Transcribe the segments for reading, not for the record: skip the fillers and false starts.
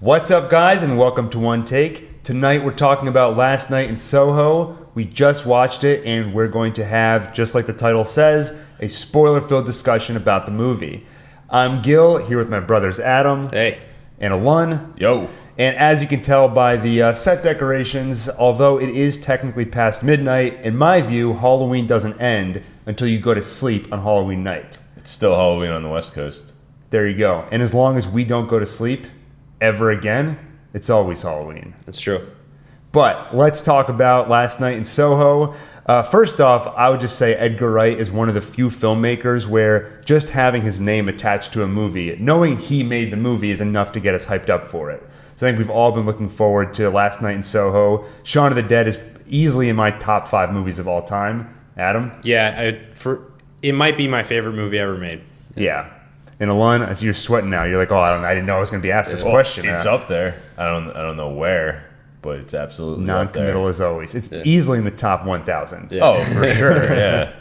What's up, guys, and welcome to OneTake. Tonight we're talking about Last Night in Soho. We just watched it, and we're going to have, just like the title says, a spoiler-filled discussion about the movie. I'm Gil, here with my brothers Adam. Hey. And Alun. Yo. And as you can tell by the set decorations, although it is technically past midnight, in my view, Halloween doesn't end until you go to sleep on Halloween night. It's still Halloween on the West Coast. There you go. And as long as we don't go to sleep ever again, it's always Halloween. That's true. But let's talk about Last Night in Soho. First off, I would just say Edgar Wright is one of the few filmmakers where just having his name attached to a movie, knowing he made the movie, is enough to get us hyped up for it. So I think we've all been looking forward to Last Night in Soho. Shaun of the Dead is easily in my top 5 movies of all time. Adam? Yeah, it might be my favorite movie ever made. Yeah. And Alun, as you're sweating now, you're like, oh, I didn't know I was going to be asked this question. It's up there. I don't know where, but it's absolutely non-committal as always. It's easily in the top 1,000. Yeah. Oh, for sure. Yeah.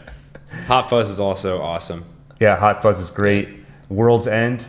Hot Fuzz is also awesome. Yeah, Hot Fuzz is great. World's End.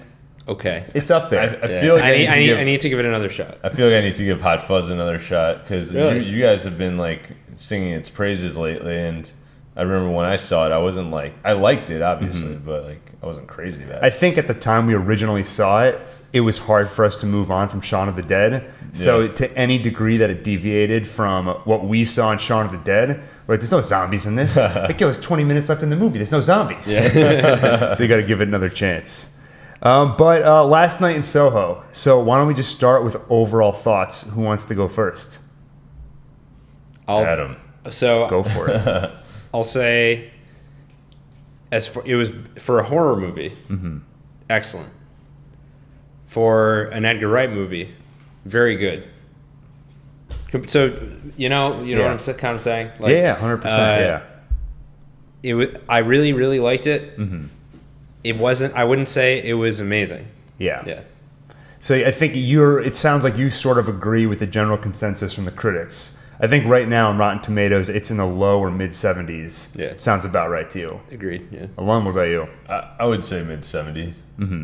Okay. It's up there. I feel like I need to give it another shot. I feel like I need to give Hot Fuzz another shot because Really? you guys have been like singing its praises lately, and I remember when I saw it, I wasn't like, I liked it obviously, but like I wasn't crazy about it. I think at the time we originally saw it, it was hard for us to move on from Shaun of the Dead. So to any degree that it deviated from what we saw in Shaun of the Dead, we're like, there's no zombies in this. Like, yo, there's 20 minutes left in the movie. There's no zombies. Yeah. So you got to give it another chance. But Last Night in Soho. So why don't we just start with overall thoughts? Who wants to go first? Adam. So Go for it. I'll say, it was for a horror movie, excellent. For an Edgar Wright movie, very good. So you know what I'm kind of saying? Like, yeah, 100%. I really, really liked it. It wasn't. I wouldn't say it was amazing. Yeah. So I think it sounds like you sort of agree with the general consensus from the critics. I think right now on Rotten Tomatoes, it's in the low or mid 70s. Yeah. Sounds about right to you. Agreed. Yeah. Alun, what about you? I would say mid 70s,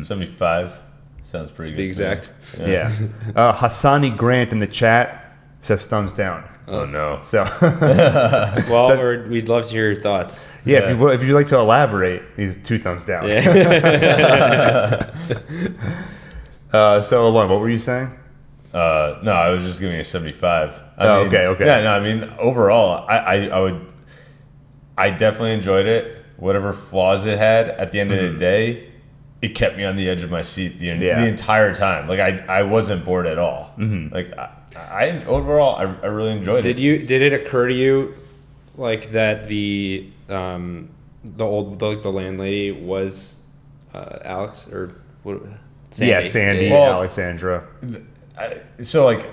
75. Sounds pretty good. To be exact. Yeah. Hassani Grant in the chat says thumbs down. Oh no. So Well, we'd love to hear your thoughts. yeah, if you'd like to elaborate, he's 2 thumbs down. Yeah. So Alun, what were you saying? No, I was just giving it a 75. Okay. Yeah, no, I mean, overall, I definitely enjoyed it. Whatever flaws it had, at the end of the day, it kept me on the edge of my seat the entire time. Like, I wasn't bored at all. Like, overall, I really enjoyed it. Did it occur to you, like, that the landlady was Alex or what? Sandy. Yeah, Sandy, Well, Alexandra. So, like,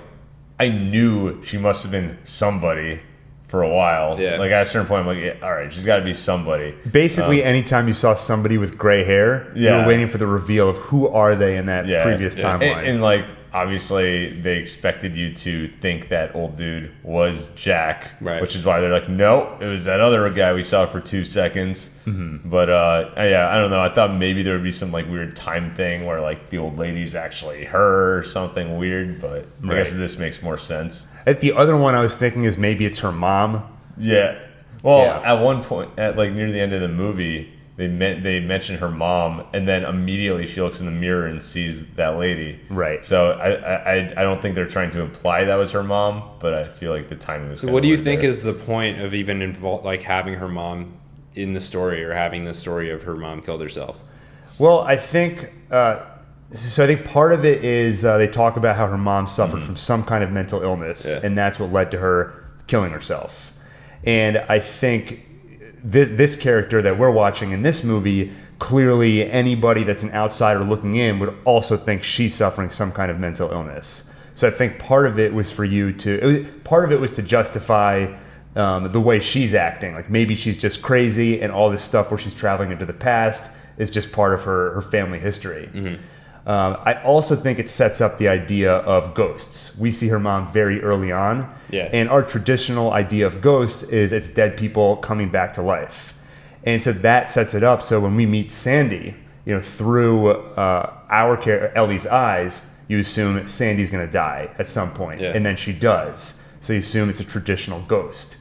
I knew she must have been somebody for a while. Yeah. Like, at a certain point, I'm like, yeah, all right, she's got to be somebody. Basically, anytime you saw somebody with gray hair, you were waiting for the reveal of who are they in that previous timeline. And, like, obviously, they expected you to think that old dude was Jack, right? Which is why they're like, no, it was that other guy we saw for 2 seconds. But, I don't know. I thought maybe there would be some, like, weird time thing where, like, the old lady's actually her or something weird. But I guess this makes more sense. The other one I was thinking is maybe it's her mom. Yeah. Well, at one point, near the end of the movie, they mention her mom, and then immediately she looks in the mirror and sees that lady. Right. So I don't think they're trying to imply that was her mom, but I feel like the timing was. So what do you think is the point of even having her mom in the story, or having the story of her mom killed herself? Well, I think. So I think part of it is they talk about how her mom suffered from some kind of mental illness, and that's what led to her killing herself. And I think this character that we're watching in this movie, clearly anybody that's an outsider looking in would also think she's suffering some kind of mental illness. So I think part of it was part of it was to justify the way she's acting. Like, maybe she's just crazy, and all this stuff where she's traveling into the past is just part of her family history. I also think it sets up the idea of ghosts. We see her mom very early on. Yeah. And our traditional idea of ghosts is it's dead people coming back to life. And so that sets it up. So when we meet Sandy, through Ellie's eyes, you assume Sandy's going to die at some point, Yeah. and then she does. So you assume it's a traditional ghost.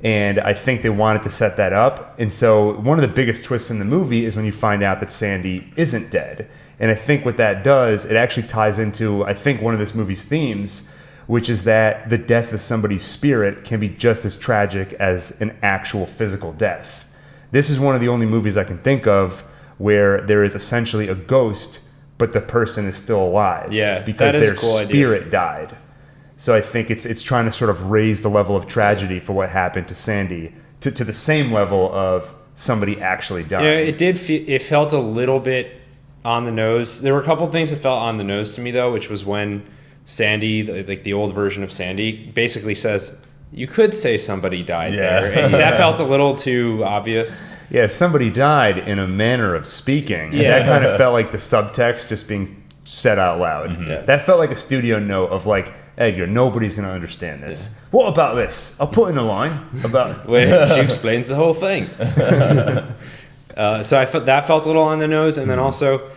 And I think they wanted to set that up. And so one of the biggest twists in the movie is when you find out that Sandy isn't dead. And I think what that does, it actually ties into, I think, one of this movie's themes, which is that the death of somebody's spirit can be just as tragic as an actual physical death. This is one of the only movies I can think of where there is essentially a ghost, but the person is still alive. Yeah, because that is a their cool idea. spirit died. So I think it's trying to sort of raise the level of tragedy for what happened to Sandy to the same level of somebody actually dying. It felt a little bit on the nose. There were a couple things that felt on the nose to me, though, which was when Sandy, like the old version of Sandy, basically says, you could say somebody died there. And that felt a little too obvious. Yeah, somebody died in a manner of speaking. And that kind of felt like the subtext just being said out loud. Mm-hmm. Yeah. That felt like a studio note of like, Edgar, nobody's going to understand this. Yeah. What about this? I'll put in a line about... Where she explains the whole thing. So I felt that felt a little on the nose. And then also,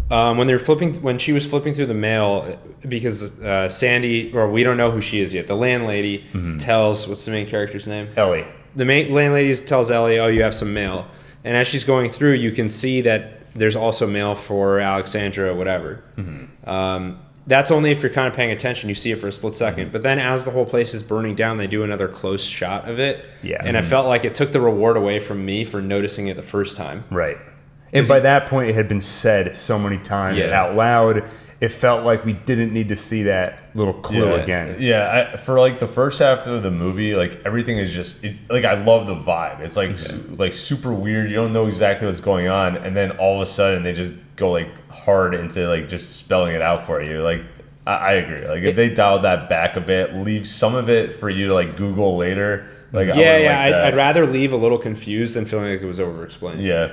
when she was flipping through the mail, because Sandy, or we don't know who she is yet, the landlady tells, what's the main character's name? Ellie. The main landlady tells Ellie, oh, you have some mail. And as she's going through, you can see that there's also mail for Alexandra, whatever. That's only if you're kind of paying attention. You see it for a split second. But then as the whole place is burning down, they do another close shot of it. Yeah. And I felt like it took the reward away from me for noticing it the first time. Right. And by that point, it had been said so many times out loud. It felt like we didn't need to see that little clue again. Yeah, for like the first half of the movie, like everything is just like I love the vibe. It's like like super weird. You don't know exactly what's going on, and then all of a sudden they just go like hard into like just spelling it out for you. Like I agree. Like if they dialed that back a bit, leave some of it for you to like Google later. Like I'd rather leave a little confused than feeling like it was over explained. Yeah.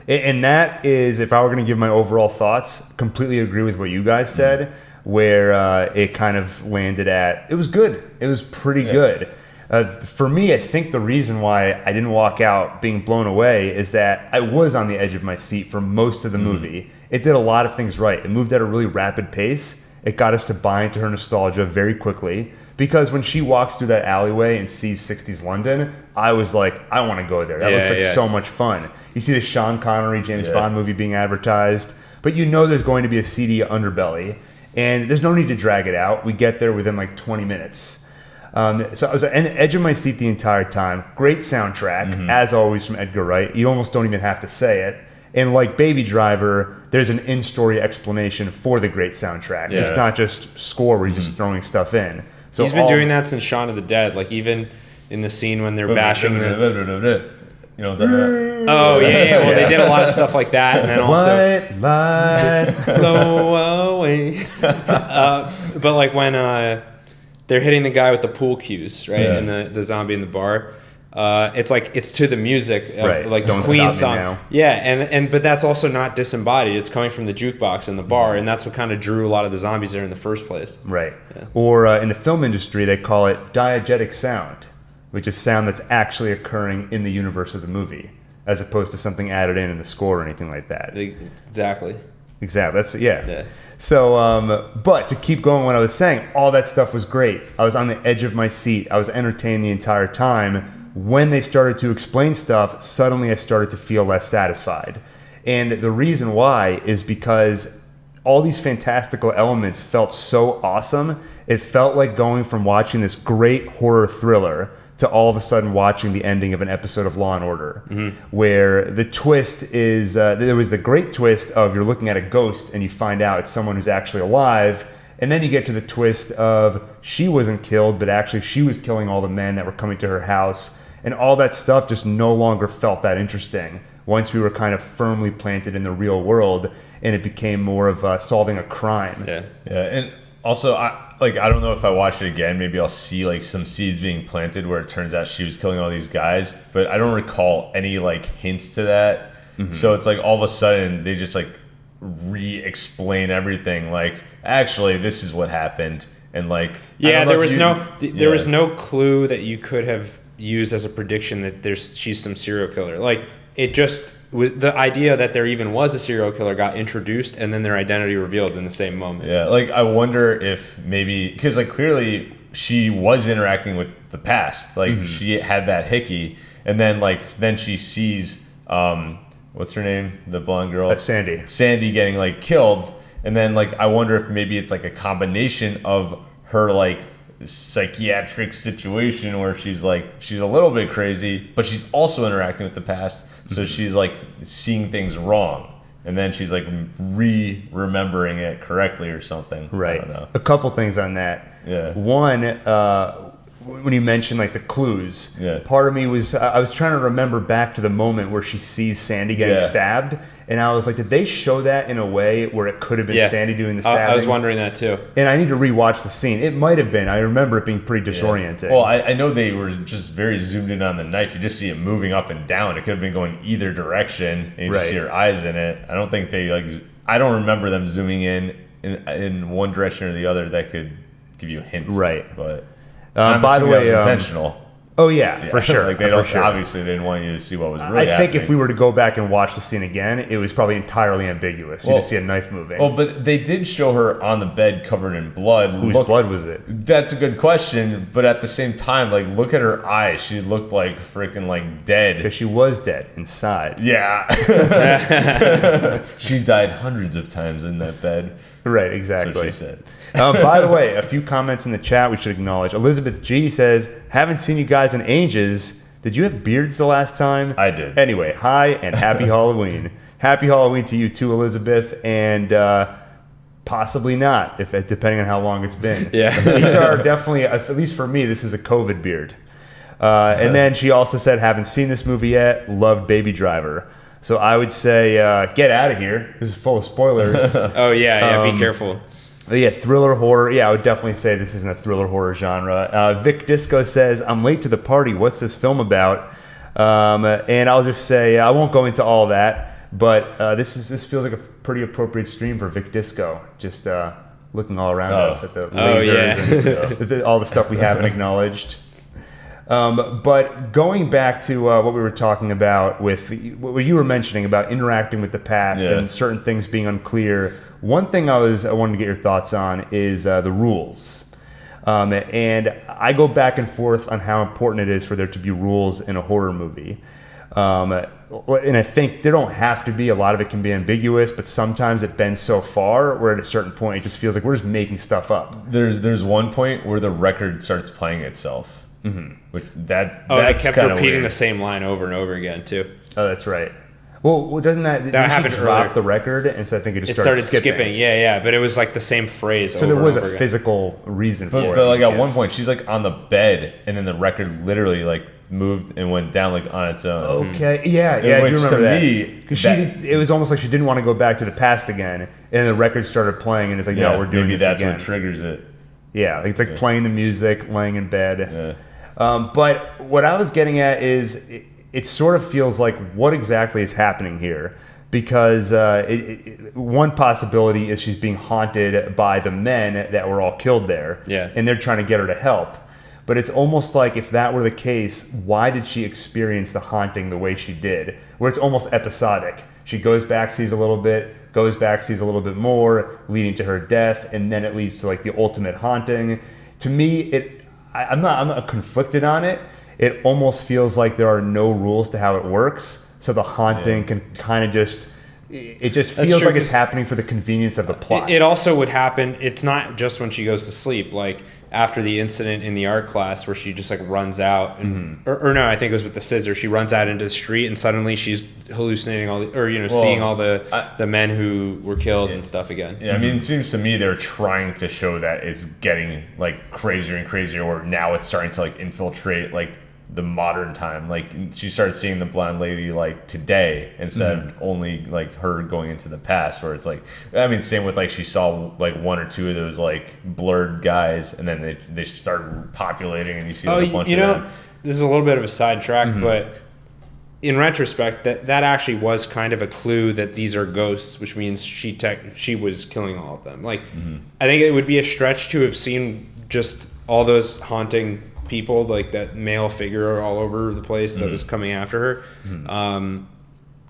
And that is, if I were going to give my overall thoughts, completely agree with what you guys said, where it kind of landed at, it was good. It was pretty good. For me, I think the reason why I didn't walk out being blown away is that I was on the edge of my seat for most of the movie. It did a lot of things right. It moved at a really rapid pace. It got us to buy into her nostalgia very quickly. Because when she walks through that alleyway and sees 60s London, I was like, I want to go there. That looks like so much fun. You see the Sean Connery James Bond movie being advertised, but you know there's going to be a seedy underbelly, and there's no need to drag it out. We get there within like 20 minutes. So I was on the edge of my seat the entire time. Great soundtrack, as always, from Edgar Wright. You almost don't even have to say it. And like Baby Driver, there's an in-story explanation for the great soundtrack. It's not just score where he's just throwing stuff in. So he's been doing that since Shaun of the Dead. Like even in the scene when they're bashing the... You know, Well, they did a lot of stuff like that, and then also White light blow away. But like when they're hitting the guy with the pool cues, right, and the zombie in the bar, it's like it's to the music, like Don't the Queen Stop Me song. Now. Yeah, but that's also not disembodied. It's coming from the jukebox in the bar, and that's what kind of drew a lot of the zombies there in the first place. Right. Yeah. Or in the film industry, they call it diegetic sound, which is sound that's actually occurring in the universe of the movie, as opposed to something added in the score or anything like that. Exactly. That's So, but to keep going, what I was saying, all that stuff was great. I was on the edge of my seat. I was entertained the entire time. When they started to explain stuff, suddenly I started to feel less satisfied. And the reason why is because all these fantastical elements felt so awesome. It felt like going from watching this great horror thriller to all of a sudden watching the ending of an episode of Law & Order, where the twist is, there was the great twist of you're looking at a ghost and you find out it's someone who's actually alive, and then you get to the twist of she wasn't killed, but actually she was killing all the men that were coming to her house, and all that stuff just no longer felt that interesting once we were kind of firmly planted in the real world, and it became more of solving a crime. Yeah, and also I don't know if I watch it again, maybe I'll see like some seeds being planted where it turns out she was killing all these guys, but I don't recall any like hints to that. So it's like all of a sudden they just like re-explain everything, like actually this is what happened, and like there was no clue that you could have used as a prediction that she's some serial killer. Like it just the idea that there even was a serial killer got introduced and then their identity revealed in the same moment. Yeah, like I wonder if maybe because like clearly she was interacting with the past, like she had that hickey, and then she sees what's her name, the blonde girl, Sandy getting like killed, and then like I wonder if maybe it's like a combination of her like psychiatric situation where she's a little bit crazy, but she's also interacting with the past, so she's like seeing things wrong, and then she's like remembering it correctly or something. Right. I don't know. A couple things on that. Yeah. One, when you mentioned like the clues, part of me was I was trying to remember back to the moment where she sees Sandy getting stabbed, and I was like, did they show that in a way where it could have been Sandy doing the stabbing? I was wondering that too. And I need to rewatch the scene. It might have been. I remember it being pretty disorienting. Well, I know they were just very zoomed in on the knife. You just see it moving up and down. It could have been going either direction, and you just see her eyes in it. I don't think they I don't remember them zooming in one direction or the other that could give you hints. Right. But by the way, that was intentional. Oh yeah, for sure. Like they obviously they didn't want you to see what was really happening. I think if we were to go back and watch the scene again, it was probably entirely ambiguous. You just see a knife moving. Well, but they did show her on the bed covered in blood. Whose blood was it? That's a good question, but at the same time, like look at her eyes. She looked like freaking like dead. Because she was dead inside. Yeah. She died hundreds of times in that bed. Right, exactly. That's what she said. By the way, a few comments in the chat we should acknowledge. Elizabeth G says, haven't seen you guys in ages. Did you have beards the last time? I did. Anyway, hi and happy Halloween. Happy Halloween to you too, Elizabeth, and possibly not, if depending on how long it's been. Yeah. These are definitely, at least for me, this is a COVID beard. And then she also said, haven't seen this movie yet, loved Baby Driver. So I would say, get out of here. This is full of spoilers. Oh, yeah, be careful. Yeah, thriller horror. Yeah, I would definitely say this isn't a thriller horror genre. Vic Disco says, I'm late to the party. What's this film about? And I'll just say, I won't go into all that, but this feels like a pretty appropriate stream for Vic Disco. Just looking all around us at the lasers and all the stuff we haven't acknowledged. But going back to what we were talking about with what you were mentioning about interacting with the past and certain things being unclear, one thing I wanted to get your thoughts on is the rules. And I go back and forth on how important it is for there to be rules in a horror movie. And I think there don't have to be. A lot of it can be ambiguous, but sometimes it bends so far where at a certain point it just feels like we're just making stuff up. There's one point where the record starts playing itself. Which they kept repeating weird. The same line over and over again too. Oh, that's right. Well, doesn't that happened drop earlier. The record, and so I think it started skipping. Yeah, but it was like the same phrase. So there was a physical reason for it. But like at one point, she's like on the bed, and then the record literally like moved and went down like on its own. Okay, yeah, I do remember that. Because it was almost like she didn't want to go back to the past again, and the record started playing, and it's like, no, we're doing this again. Maybe that's what triggers it. Yeah, it's like playing the music, laying in bed. But what I was getting at is it sort of feels like what exactly is happening here, because one possibility is she's being haunted by the men that were all killed there, and they're trying to get her to help. But it's almost like if that were the case, why did she experience the haunting the way she did, where it's almost episodic? She goes back, sees a little bit, goes back, sees a little bit more, leading to her death, and then it leads to like the ultimate haunting. To me, I'm not conflicted on it. It almost feels like there are no rules to how it works, so the haunting can kind of just feels like it's happening for the convenience of the plot. It also would happen. It's not just when she goes to sleep, like after the incident in the art class where she just like runs out, and, or no, I think it was with the scissors. She runs out into the street and suddenly she's hallucinating seeing all the men who were killed and stuff again. Yeah, I mean, it seems to me they're trying to show that it's getting like crazier and crazier, or now it's starting to like infiltrate like the modern time. Like she started seeing the blonde lady like today instead of only like her going into the past, where it's like, I mean, same with like she saw like one or two of those like blurred guys, and then they started populating, and you see like a bunch of them. This is a little bit of a sidetrack, but in retrospect, that actually was kind of a clue that these are ghosts, which means she was killing all of them. Like, I think it would be a stretch to have seen just all those haunting people, like that male figure all over the place that was coming after her.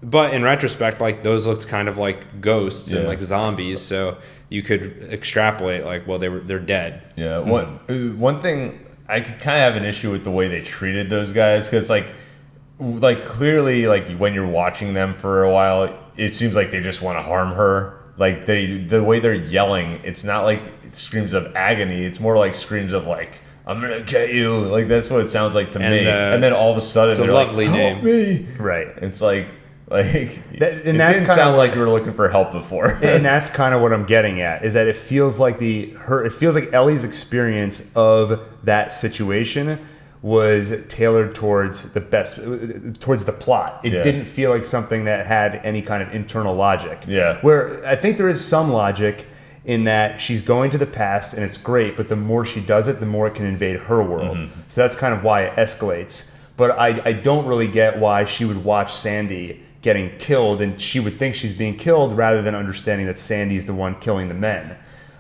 But in retrospect, like those looked kind of like ghosts and like zombies, so you could extrapolate like, well, they're dead. Yeah. One thing I could kind of have an issue with the way they treated those guys, because like clearly, like when you're watching them for a while, it seems like they just want to harm her. Like the way they're yelling, it's not like screams of agony. It's more like screams of like, I'm gonna get you. Like that's what it sounds like to me. And then all of a sudden, it's a they're lovely like, name. Help me. Right. It's like it that's didn't sound like you were looking for help before. And that's kind of what I'm getting at, is that it feels like Ellie's experience of that situation was tailored towards the plot. It didn't feel like something that had any kind of internal logic. Yeah. Where I think there is some logic in that she's going to the past and it's great, but the more she does it, the more it can invade her world. Mm-hmm. So that's kind of why it escalates. But I don't really get why she would watch Sandy getting killed and she would think she's being killed rather than understanding that Sandy's the one killing the men.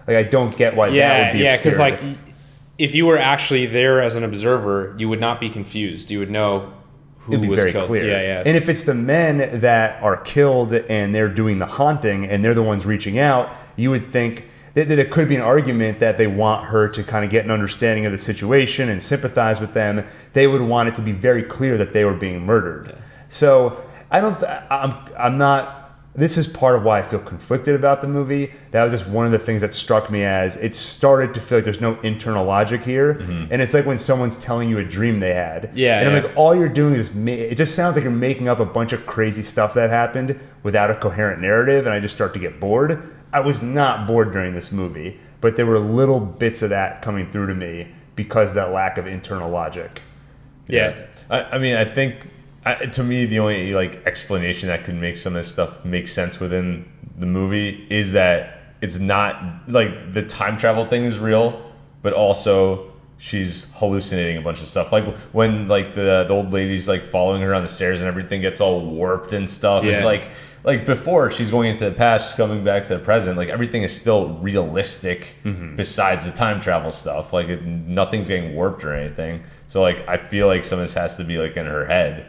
Like, I don't get why that would be obscure. Because like, if you were actually there as an observer, you would not be confused. You would know who It'd be was very killed. Clear. Yeah. And if it's the men that are killed and they're doing the haunting and they're the ones reaching out, you would think that it could be an argument that they want her to kind of get an understanding of the situation and sympathize with them. They would want it to be very clear that they were being murdered. Yeah. So I'm not. This is part of why I feel conflicted about the movie. That was just one of the things that struck me as it started to feel like there's no internal logic here. Mm-hmm. And it's like when someone's telling you a dream they had. Yeah. And I'm like, all you're doing is, it just sounds like you're making up a bunch of crazy stuff that happened without a coherent narrative. And I just start to get bored. I was not bored during this movie, but there were little bits of that coming through to me because of that lack of internal logic. Yeah. I mean, I think... to me, the only like explanation that could make some of this stuff make sense within the movie is that it's not like the time travel thing is real, but also she's hallucinating a bunch of stuff. Like when like the old lady's like following her on the stairs and everything gets all warped and stuff. Yeah. It's like before she's going into the past, coming back to the present. Like everything is still realistic besides the time travel stuff. Like nothing's getting warped or anything. So like I feel like some of this has to be like in her head.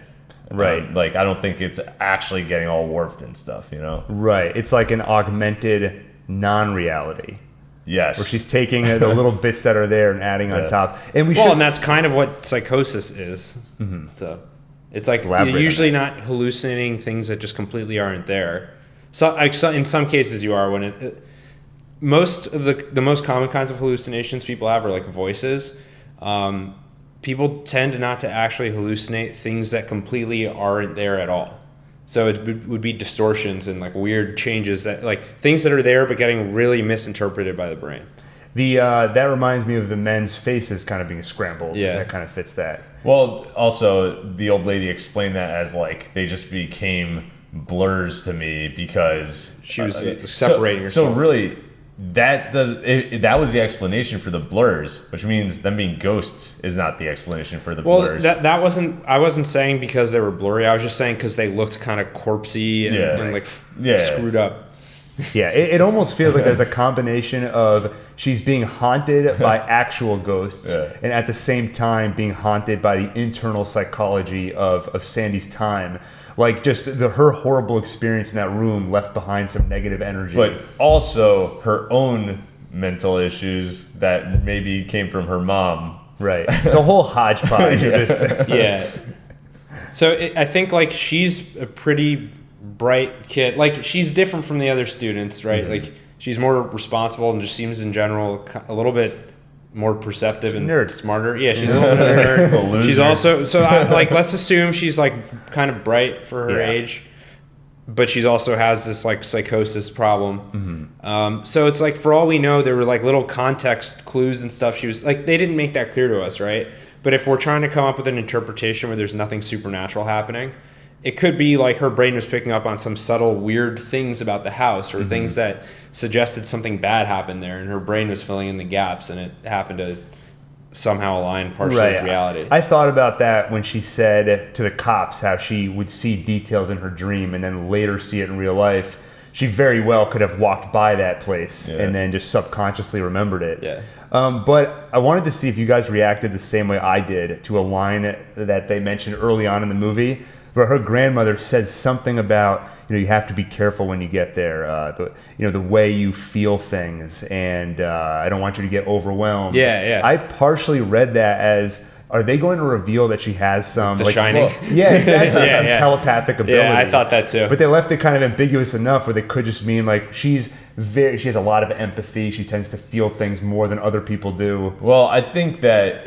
Right. Like, I don't think it's actually getting all warped and stuff, you know? Right. It's like an augmented non-reality. Yes. Where she's taking the little bits that are there and adding on top. And and that's kind of what psychosis is. Mm-hmm. So it's like you're usually not hallucinating things that just completely aren't there. So in some cases you are when most of the most common kinds of hallucinations people have are like voices. People tend not to actually hallucinate things that completely aren't there at all. So it would be distortions and like weird changes that like things that are there but getting really misinterpreted by the brain. That reminds me of the men's faces kind of being scrambled. Yeah, that kind of fits that. Well, also the old lady explained that as like they just became blurs to me because she was separating herself. So really. That was the explanation for the blurs, which means them being ghosts is not the explanation for the blurs. That wasn't. I wasn't saying because they were blurry. I was just saying because they looked kind of corpsey and like screwed up. Yeah, it almost feels like there's a combination of she's being haunted by actual ghosts and at the same time being haunted by the internal psychology of Sandy's time. Like just her horrible experience in that room left behind some negative energy. But also her own mental issues that maybe came from her mom. Right. It's a whole hodgepodge of this thing. Yeah. So I think like she's a pretty bright kid. Like she's different from the other students, right? Mm-hmm. Like she's more responsible and just seems in general a little bit more perceptive and smarter. Yeah, she's a little bit of a nerd. She's also let's assume she's like kind of bright for her age, but she's also has this like psychosis problem. Mm-hmm. So it's like for all we know, there were like little context clues and stuff. She was like they didn't make that clear to us, right? But if we're trying to come up with an interpretation where there's nothing supernatural happening, it could be like her brain was picking up on some subtle weird things about the house or things that suggested something bad happened there, and her brain was filling in the gaps, and it happened to somehow align partially with reality. I thought about that when she said to the cops how she would see details in her dream and then later see it in real life. She very well could have walked by that place and then just subconsciously remembered it. Yeah. But I wanted to see if you guys reacted the same way I did to a line that they mentioned early on in the movie but her grandmother said something about, you have to be careful when you get there. The way you feel things, and I don't want you to get overwhelmed. Yeah. I partially read that as, are they going to reveal that she has some The Shining? Yeah, exactly. Some telepathic ability. Yeah, I thought that too. But they left it kind of ambiguous enough where they could just mean like she has a lot of empathy. She tends to feel things more than other people do. Well, I think that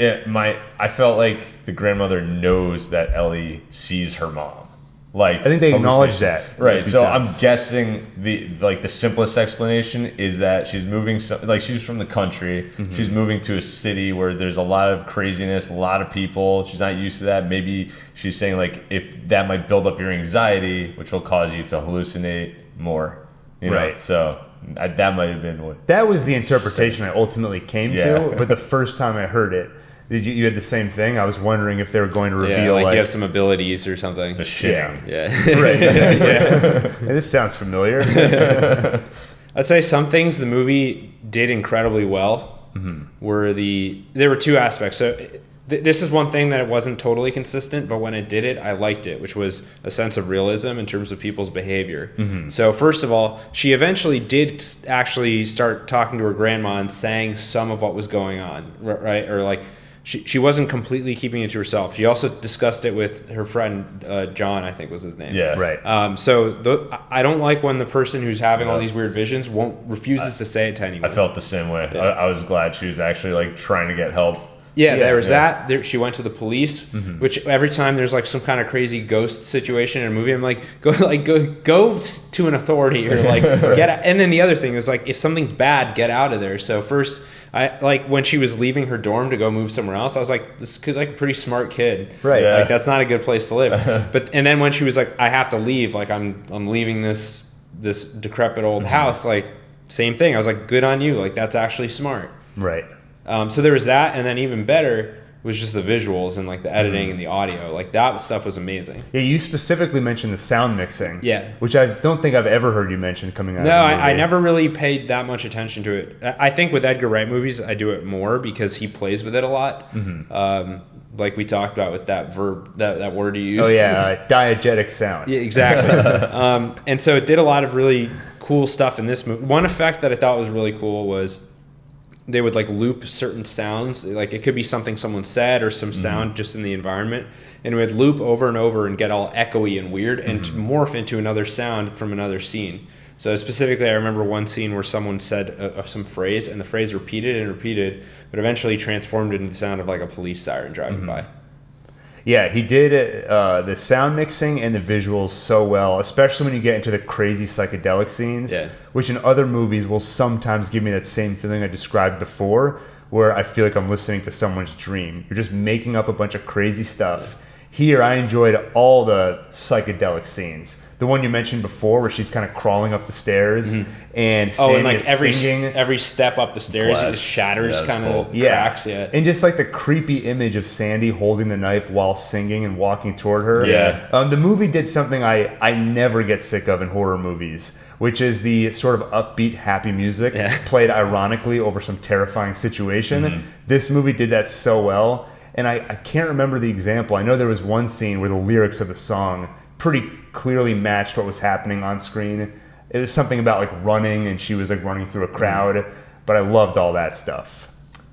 I felt like the grandmother knows that Ellie sees her mom. Like, I think they acknowledge that. Right. So I'm guessing the simplest explanation is that she's moving, she's from the country. Mm-hmm. She's moving to a city where there's a lot of craziness, a lot of people. She's not used to that. Maybe she's saying like, if that might build up your anxiety, which will cause you to hallucinate more. Right. So that might have been what. That was the interpretation I ultimately came to. But the first time I heard it, you had the same thing? I was wondering if they were going to reveal like you have some abilities or something. The shitting. Yeah. Right. Yeah. This sounds familiar. I'd say some things the movie did incredibly well. Mm-hmm. There were two aspects. So this is one thing that it wasn't totally consistent, but when it did it, I liked it, which was a sense of realism in terms of people's behavior. Mm-hmm. So first of all, she eventually did actually start talking to her grandma and saying some of what was going on, right? Or like, she wasn't completely keeping it to herself. She also discussed it with her friend, John, I think was his name. Yeah. Right. I don't like when the person who's having all these weird visions refuses to say it to anyone. I felt the same way. Yeah. I was glad she was actually like trying to get help. Yeah, there was that. She went to the police, which every time there's like some kind of crazy ghost situation in a movie, I'm like, go to an authority or like get out. And then the other thing is like, if something's bad, get out of there. So first, I like when she was leaving her dorm to go move somewhere else, I was like, this kid like a pretty smart kid, right? Yeah. Like that's not a good place to live. And then when she was like, I have to leave, like I'm leaving this decrepit old house, like same thing. I was like, good on you, like that's actually smart, right? So there was that, and then even better was just the visuals and like the editing and the audio. Like that stuff was amazing. Yeah, you specifically mentioned the sound mixing. Yeah. Which I don't think I've ever heard you mention coming out No, of the movie. I never really paid that much attention to it. I think with Edgar Wright movies, I do it more because he plays with it a lot. Mm-hmm. Like we talked about with that verb, that word you used. Oh yeah, diegetic sound. Yeah, exactly. And so it did a lot of really cool stuff in this movie. One effect that I thought was really cool was they would like loop certain sounds, like it could be something someone said or some sound just in the environment, and it would loop over and over and get all echoey and weird and morph into another sound from another scene. So specifically, I remember one scene where someone said some phrase, and the phrase repeated and repeated, but eventually transformed into the sound of like a police siren driving by. Yeah, he did the sound mixing and the visuals so well, especially when you get into the crazy psychedelic scenes, which in other movies will sometimes give me that same feeling I described before, where I feel like I'm listening to someone's dream. You're just making up a bunch of crazy stuff. Here, I enjoyed all the psychedelic scenes. The one you mentioned before, where she's kind of crawling up the stairs, and Sandy and like is singing. every step up the stairs, it just shatters, kind of cracks. Yeah, and just like the creepy image of Sandy holding the knife while singing and walking toward her. Yeah, the movie did something I never get sick of in horror movies, which is the sort of upbeat, happy music played ironically over some terrifying situation. This movie did that so well, and I can't remember the example. I know there was one scene where the lyrics of the song pretty clearly matched what was happening on screen. It was something about like running, and she was like running through a crowd, but I loved all that stuff.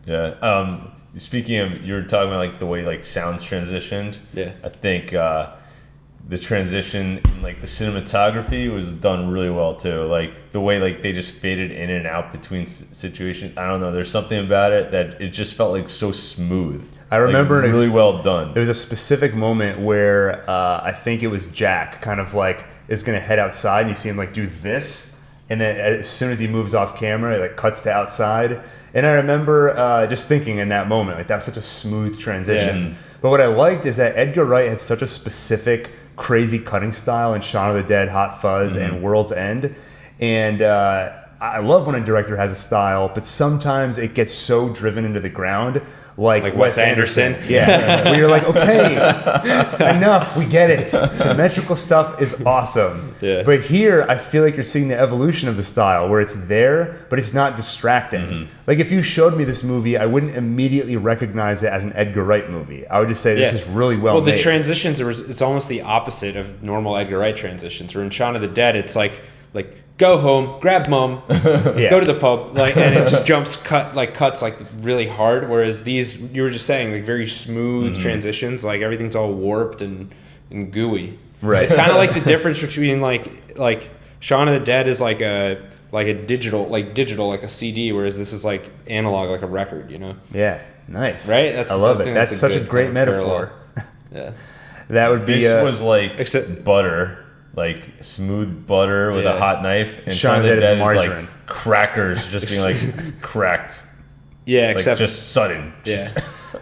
Yeah. Speaking of, you were talking about like the way like sounds transitioned. Yeah. I think the transition in like the cinematography was done really well too. Like the way like they just faded in and out between situations. I don't know. There's something about it that it just felt like so smooth. I remember like, really well done. There was a specific moment where I think it was Jack kind of like is going to head outside, and you see him like do this, and then as soon as he moves off camera, it like cuts to outside. And I remember just thinking in that moment, like that's such a smooth transition. Yeah. But what I liked is that Edgar Wright had such a specific, crazy cutting style in Shaun of the Dead, Hot Fuzz, and World's End, and I love when a director has a style, but sometimes it gets so driven into the ground, like Wes Anderson. Yeah, where you're like, okay, enough, we get it. Symmetrical stuff is awesome. Yeah. But here, I feel like you're seeing the evolution of the style, where it's there, but it's not distracting. Like if you showed me this movie, I wouldn't immediately recognize it as an Edgar Wright movie. I would just say this is really well made. Well, the transitions, it's almost the opposite of normal Edgar Wright transitions. Where in Shaun of the Dead, it's like go home, grab mom, go to the pub, and it just cuts really hard. Whereas these, you were just saying, like very smooth transitions, like everything's all warped and gooey. Right. It's kind of like the difference between like Shaun of the Dead is like a digital like a CD, whereas this is like analog, like a record. Yeah, nice. Right. I love it. That's such a great metaphor. Yeah. That would be. This was like except butter. Like smooth butter with a hot knife, and Shaun of the Dead is like crackers just being like cracked. Yeah, like except just sudden. Yeah.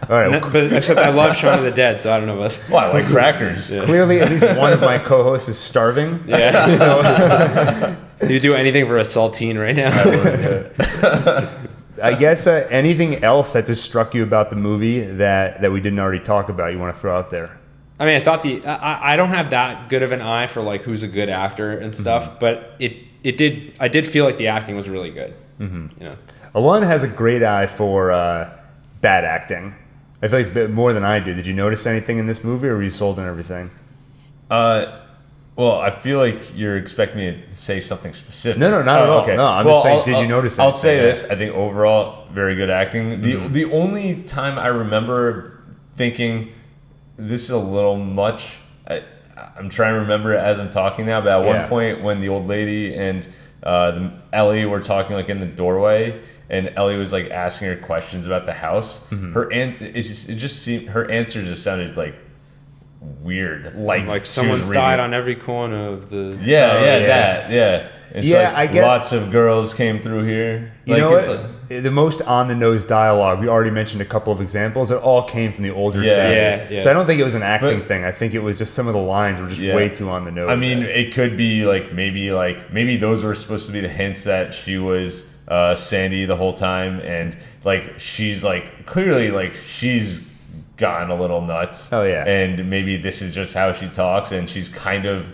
All right. But except I love Shaun of the Dead, so I don't know about. Well, I like crackers. Yeah. Clearly, at least one of my co-hosts is starving. Yeah. So do you do anything for a saltine right now? I guess anything else that just struck you about the movie that we didn't already talk about, you want to throw out there? I mean, I thought I don't have that good of an eye for like who's a good actor and stuff, but I did feel like the acting was really good. Alon has a great eye for bad acting. I feel like more than I do. Did you notice anything in this movie, or were you sold on everything? Well, I feel like you're expecting me to say something specific. No, not at all. Okay. No, I'm just saying, did you notice anything? I'll say this. I think overall, very good acting. The only time I remember thinking this is a little much, I'm trying to remember it as I'm talking now, but at one point when the old lady and Ellie were talking like in the doorway, and Ellie was like asking her questions about the house, her answers just sounded like weird, like someone's died on every corner of the It's I guess lots of girls came through here. You know what? The most on-the-nose dialogue, we already mentioned a couple of examples. It all came from the older set. Yeah. So I don't think it was an acting thing. I think it was just some of the lines were just way too on the nose. I mean, it could be maybe those were supposed to be the hints that she was Sandy the whole time, and like she's like clearly like she's gotten a little nuts. Oh yeah. And maybe this is just how she talks, and she's kind of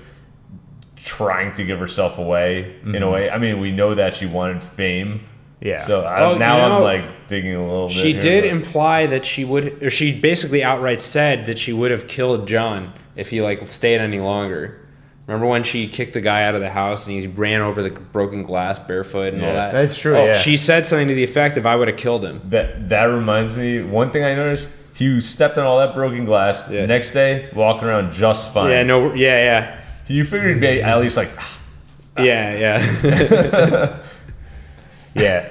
trying to give herself away in a way. I mean, we know that she wanted fame. Yeah. So I'm like digging a little bit. She did imply that she would, or she basically outright said that she would have killed John if he like stayed any longer. Remember when she kicked the guy out of the house and he ran over the broken glass barefoot and all that? That's true. She said something to the effect of, "I would have killed him." That reminds me. One thing I noticed: he stepped on all that broken glass. Yeah. Next day, walking around just fine. Yeah. You figured he'd be at least like. Yeah. Yeah.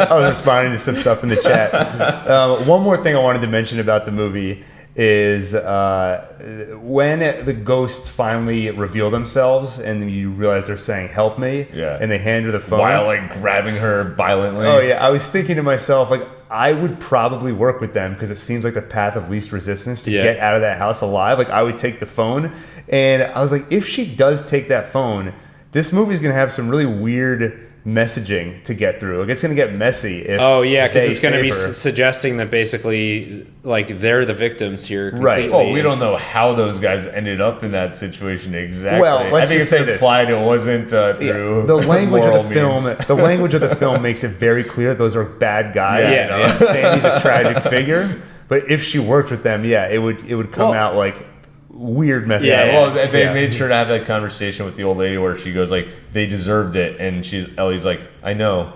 I was responding to some stuff in the chat. One more thing I wanted to mention about the movie is when the ghosts finally reveal themselves and you realize they're saying "help me," and they hand her the phone while like grabbing her violently. Oh yeah, I was thinking to myself, like, I would probably work with them because it seems like the path of least resistance to get out of that house alive. Like, I would take the phone, and I was like, if she does take that phone, this movie's gonna have some really weird messaging to get through. Like, it's gonna get messy. Because it's gonna be suggesting that basically, like, they're the victims here. Completely. Right. Well, we don't know how those guys ended up in that situation exactly. Well, I think it's implied it wasn't through the language of the film. means. The language of the film makes it very clear those are bad guys. Yeah. Sandy's a tragic figure, but if she worked with them, it would come out like weird message. Well, they made sure to have that conversation with the old lady where she goes like, "They deserved it," and Ellie's like, "I know."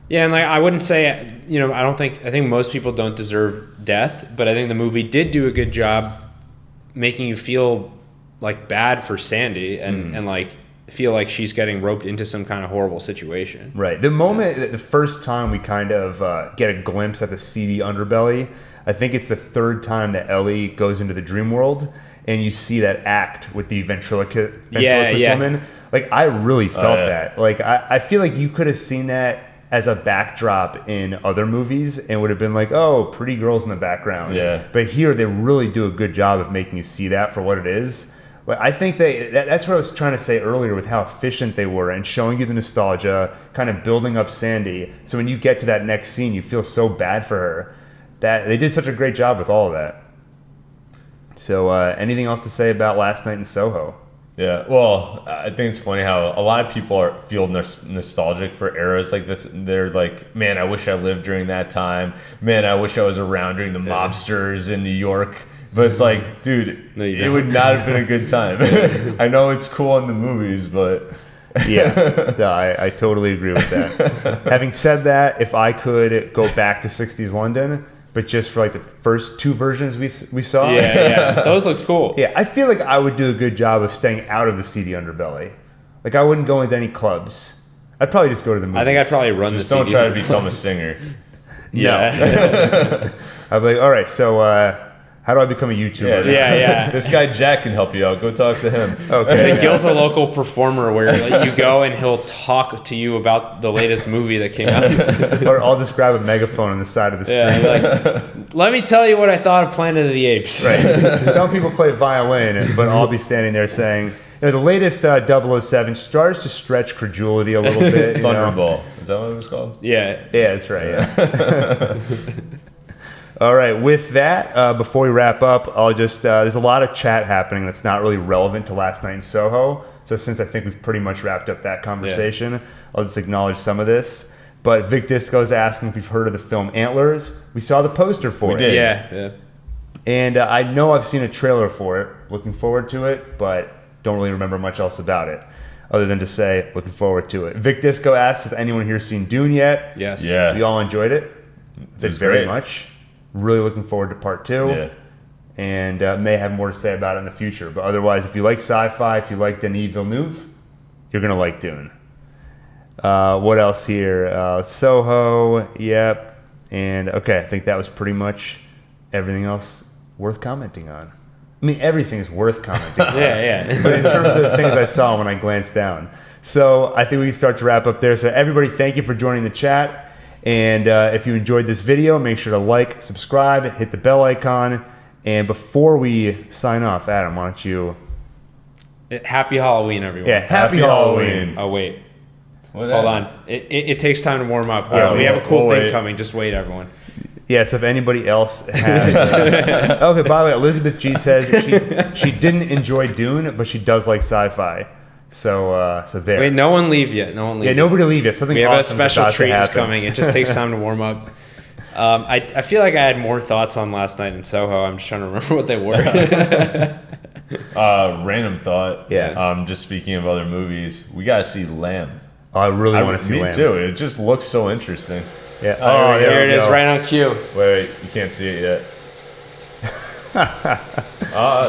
Yeah, and like I wouldn't say, I think most people don't deserve death, but I think the movie did do a good job making you feel like bad for Sandy and like feel like she's getting roped into some kind of horrible situation. Right. The first time we kind of get a glimpse at the seedy underbelly, I think it's the third time that Ellie goes into the dream world and you see that act with the ventriloquist woman. Like, I really felt that. Like, I feel like you could have seen that as a backdrop in other movies and would have been like, oh, pretty girls in the background. Yeah. But here they really do a good job of making you see that for what it is. But I think that's what I was trying to say earlier with how efficient they were and showing you the nostalgia, kind of building up Sandy. So when you get to that next scene, you feel so bad for her. That they did such a great job with all of that. So anything else to say about Last Night in Soho? Yeah, well, I think it's funny how a lot of people feel nostalgic for eras like this. They're like, man, I wish I lived during that time. Man, I wish I was around during the mobsters in New York. But it's like, dude, No, it would not have been a good time. I know it's cool in the movies, but... Yeah, no, I totally agree with that. Having said that, if I could go back to 60s London, but just for like the first 2 versions we saw. Yeah. Those look cool. Yeah, I feel like I would do a good job of staying out of the seedy underbelly. Like I wouldn't go into any clubs. I'd probably just go to the movies. I think I'd probably run Just the don't CD. try to become a singer. Yeah. I'd be like, all right, so how do I become a YouTuber? Yeah. This guy Jack can help you out. Go talk to him. Okay. Gil's a local performer where like, you go and he'll talk to you about the latest movie that came out. Or I'll just grab a megaphone on the side of the screen. Yeah, like, let me tell you what I thought of Planet of the Apes. Right. Some people play violin, but I'll be standing there saying, the latest 007 starts to stretch credulity a little bit. Thunderball. Is that what it was called? Yeah. Yeah, that's right. Yeah. All right. With that, before we wrap up, I'll just there's a lot of chat happening that's not really relevant to Last Night in Soho. So since I think we've pretty much wrapped up that conversation, I'll just acknowledge some of this. But Vic Disco's asking if we've heard of the film Antlers. We saw the poster for it. did. Yeah. And I know I've seen a trailer for it. Looking forward to it, but don't really remember much else about it, other than to say looking forward to it. Vic Disco asks, has anyone here seen Dune yet? Yes. Yeah. We all enjoyed it. It's was very great. much. Really looking forward to part 2. Yeah. And may have more to say about it in the future. But otherwise, if you like sci-fi, if you like Denis Villeneuve, you're going to like Dune. What else here? Soho, yep. And okay, I think that was pretty much everything else worth commenting on. I mean, everything is worth commenting on. Yeah. But in terms of the things I saw when I glanced down. So I think we can start to wrap up there. So everybody, thank you for joining the chat. And if you enjoyed this video, make sure to like, subscribe, hit the bell icon. And before we sign off, Adam, why don't you... Happy Halloween, everyone. Yeah, happy Halloween. Oh, wait. What Hold happened? on. It takes time to warm up. Yeah, we have a cool we'll thing wait. coming. Just wait, everyone. Yeah, so if anybody else has... okay, by the way, Elizabeth G says she didn't enjoy Dune, but she does like sci-fi. So there. Wait, no one leave yet. No one leave Yeah, yet. nobody leave yet. Something We have a awesome special is treat about is to happen. coming. It just takes time to warm up. I feel like I had more thoughts on Last Night in Soho. I'm just trying to remember what they were. Random thought. Yeah. Just speaking of other movies, we got to see Lamb. Oh, I really want to see Me Lamb. too. It just looks so interesting. Yeah. Oh, Here there it we is, go. right on cue. Wait, you can't see it yet.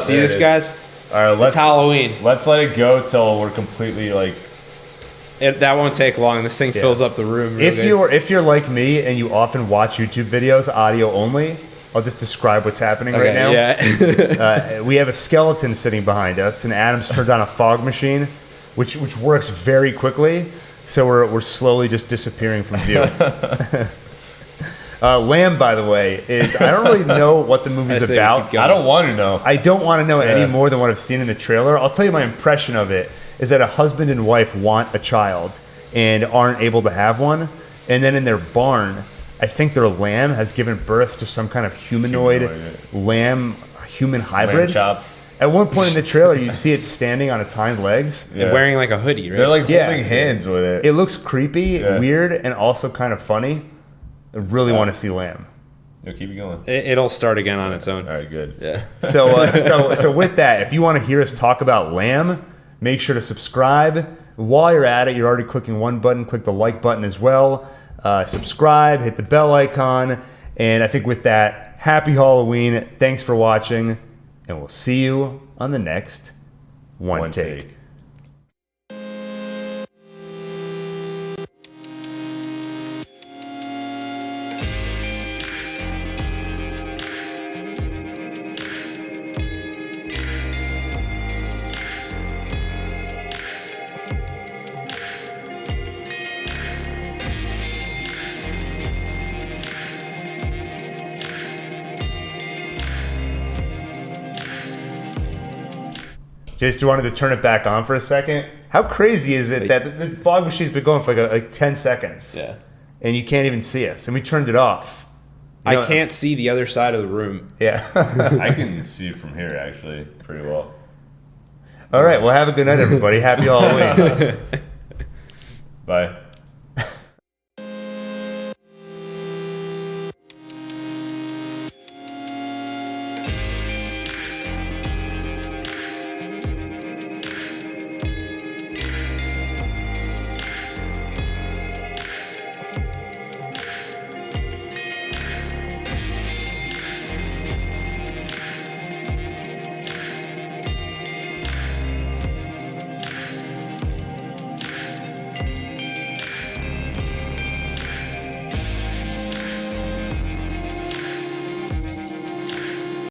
See this, guys? All right, It's let's Halloween. let it go till we're completely like. That won't take long. This thing fills up the room. real good. If you're like me and you often watch YouTube videos audio only, I'll just describe what's happening right now. Yeah. We have a skeleton sitting behind us, and Adam's turned on a fog machine, which works very quickly. So we're slowly just disappearing from view. Lamb, by the way, is I don't really know what the movie's I say we about. keep going. I don't want to know. I don't want to know any Yeah. more than what I've seen in the trailer. I'll tell you my impression of it is that a husband and wife want a child and aren't able to have one. And then in their barn, I think their lamb has given birth to some kind of humanoid lamb human hybrid. Lamb chop. At one point in the trailer, you see it standing on its hind legs. Yeah. And wearing like a hoodie, right? They're like Yeah. holding hands with it. It looks creepy, Yeah. weird, and also kind of funny. I really Stop. want to see Lamb. Yo, keep it going. It'll start again on its own. All right, good. Yeah. So with that, if you want to hear us talk about Lamb, make sure to subscribe. While you're at it, you're already clicking one button. Click the like button as well. Subscribe, hit the bell icon. And I think with that, happy Halloween. Thanks for watching. And we'll see you on the next One Take. Just wanted to turn it back on for a second. How crazy is it that the fog machine's been going for like 10 seconds? Yeah. And you can't even see us. And we turned it off. I can't see the other side of the room. Yeah. I can see from here, actually, pretty well. All right. Well, have a good night, everybody. Happy Halloween. Bye.